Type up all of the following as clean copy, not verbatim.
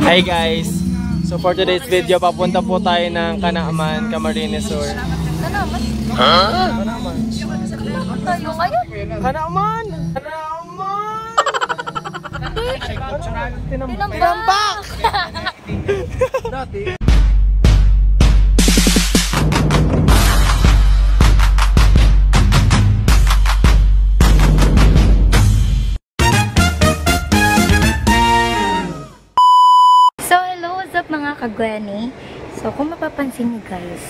Hi guys! So for today's video, papunta po tayo ng Canaaman, Camarines Sur. Canaaman? Ha? Canaaman? Tayo ngayon? Canaaman! Canaaman! Tinambak! Dati. Mga kagwani. So, kung mapapansin niyo guys,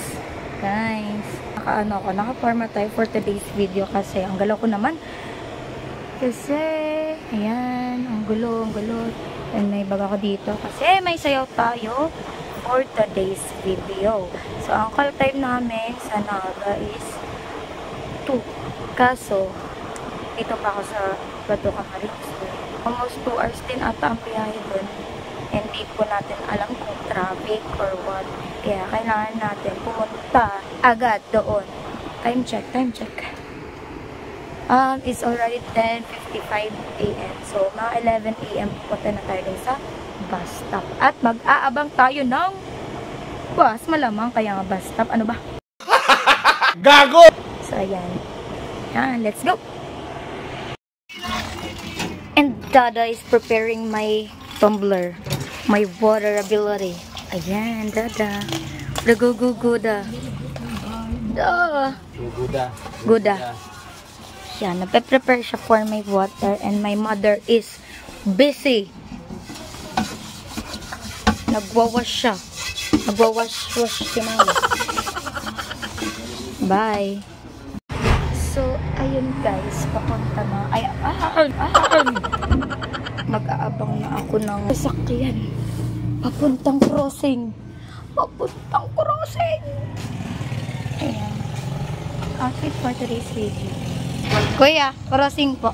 naka-forma tayo for today's video kasi ang galaw ko naman. Kasi, ayan, ang gulo. And may baga ko dito kasi may sayaw tayo for today's video. So, ang call time namin sa Naga is 2. Kaso, dito pa ako sa Bato Camarines. Almost 2 hours din ata ang biyahe dun. And di po natin alam kung traffic or what. Kaya kailangan natin pumunta agad doon. Time check. It's already 10:55 AM. So, mga 11 AM pupunta na tayo dun sa bus stop. At mag-aabang tayo ng bus. Malamang kaya nga bus stop. Ano ba? Gago! So, ayan. Let's go! And Dada is preparing my tumbler. My water ability. Ayan, Dada. Guda. Guda. Yan, nape-prepare siya for my water and my mother is busy. Nagwawash siya. Nagwawash si mama. Bye. So, ayun guys, papunta na. Mag-aabang na ako ng sasakyan. Papuntang crossing. Ayan. Outfit for today's video. Kuya, crossing po.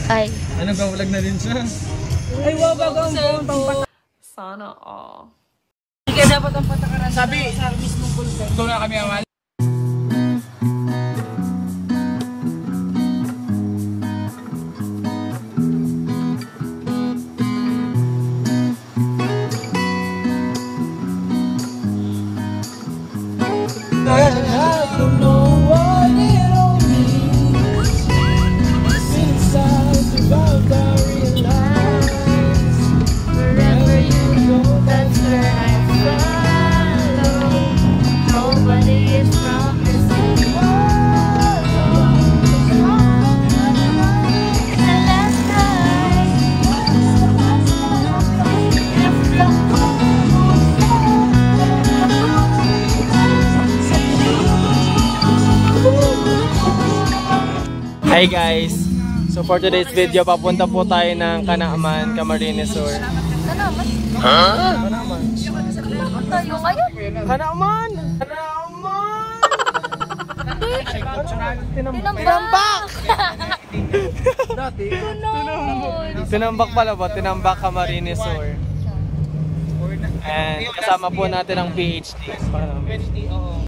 Ay. Ano ba? Vlog na rin siya? Ay, wow, bago ang buong Sana all. Hindi ka dapat ang patakaran sa mismong bulkan. Ito na kami amal. Hi guys! So for today's video, papunta po tayo ng Canaaman, Camarines Sur. Canaaman? Ha? Canaaman? Tayo ngayon? Canaaman! Tinambak! Tinambak pala ba? Tinambak Camarines Sur. And kasama po natin ang PhD. PhD, oo.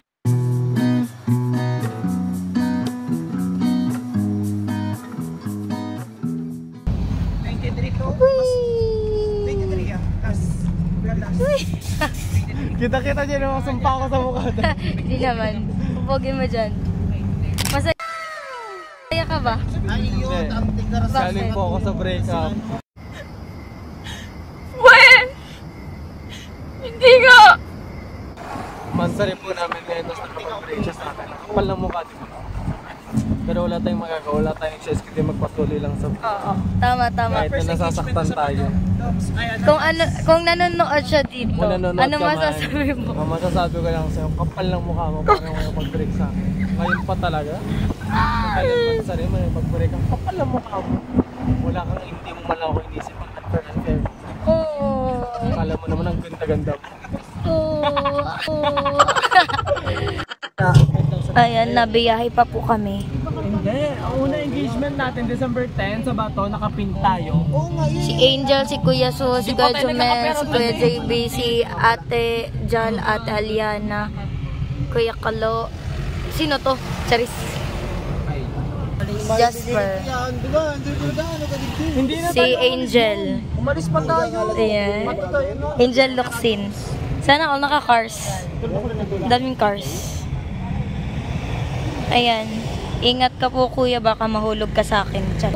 Kita-kita dyan yung sumpa ko sa mukha. Hindi naman. Pupogin mo dyan. Masaya ka ba? Galing po ako sa breakup. When? Hindi nga! Mansari po namin ngayon, tapos nakapag-break siya sa akin. Kapal ng mukha, di ba? Pero wala tayong magagawa, wala tayong choice, kundi magpatuloy lang sa Oo. Tama. kahit na nasasaktan tayo. Kung nanonood siya dito, Kung nanonood ano ka man, masasabi mo? ang masasabi ko lang sa'yo, kapal ng mukha mo, paano mo pag-break sa akin. Ngayon pa talaga. Kaya Mansari mo yung pag-break, ang kapal ng mukha mo. Wala kang hindi mo man ako inisip ang unfair. Oo. Akala mo naman ang ganda-ganda mo. Ayan, nabiyahe pa po kami. Hindi. Ang una engagement natin, December 10, sa Bato, nakapin tayo. Si Angel, si Kuya Su, si Kuya Jumel, si Kuya JB, si Ate Jal, Ate Aliana, Kuya Kalo. Sino to? Charis. Jasper. Hindi na Si Angel. umalis pa tayo. Ayan. Angel Luxin. Sana all naka-cars. Daming cars. Ayan. Ingat ka po kuya, baka mahulog ka sa akin. Chat.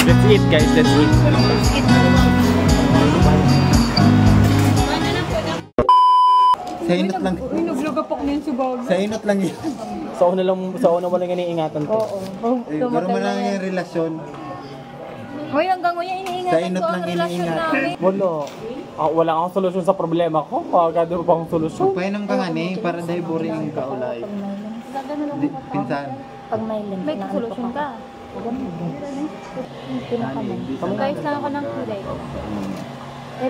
Let's eat guys, let's eat. Sa inot lang. Sa inot lang yun. Sa una wala nga iniingatan ko. Eh, pero man lang yung relasyon. Hoy, hanggang ngayon iniingatan Sa inot ko lang ang relasyon iniingatan. namin. Wala akong solusyon sa problema ko. Agad mo pang solusyon. Painom ka nga ni, para dahil boring ka ulay. Pinsan. Pag may link, may solusyon ka. Guys, lang ako ng kulay.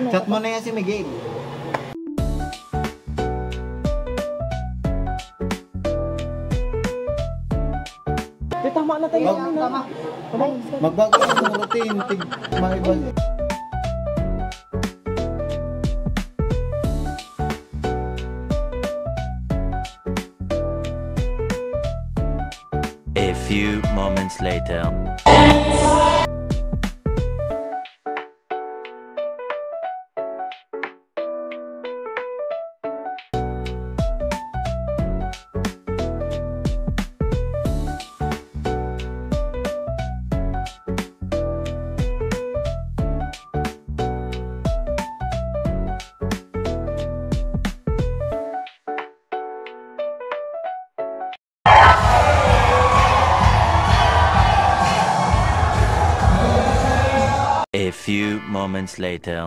Chat mo na yan si Miguel. Tama na tayo. Magbago ang routine. Maibag. A few moments later. A few moments later.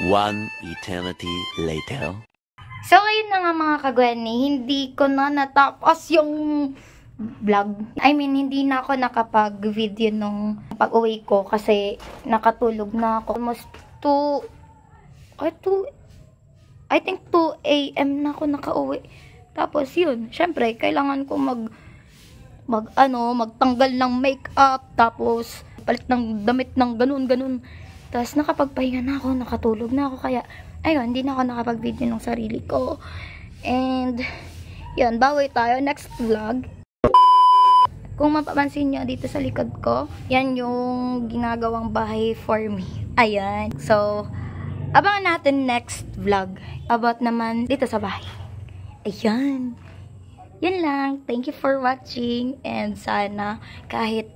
One eternity later. So, ayun na nga mga kagwani, hindi ko na natapos yung vlog. I mean, hindi na ako nakapag-video nung pag-uwi ko kasi nakatulog na ako. Almost 2 a.m. na ako nakauwi. Tapos yun, syempre, kailangan ko magtanggal ng makeup, tapos palit ng damit ng ganun. Tapos nakapagpahinga na ako, nakatulog na ako, kaya ayun, hindi na ako nakapag-video ng sarili ko. And yun, bawi tayo next vlog. Kung mapapansin nyo dito sa likod ko, yan yung ginagawang bahay for me. Ayan. So, abangan natin next vlog about naman dito sa bahay. Ayan. Yun lang. Thank you for watching. And sana kahit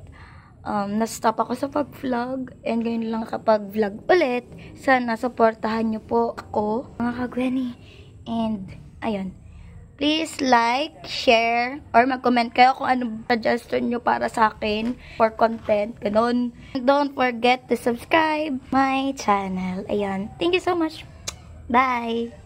na-stop ako sa pag-vlog and ngayon lang kapag-vlog ulit, sana supportahan nyo po ako, mga kagwani. And ayun. Please like, share, or mag-comment kayo kung ano suggestion nyo para sa akin for content. Ganon. Don't forget to subscribe my channel. Ayan. Thank you so much. Bye!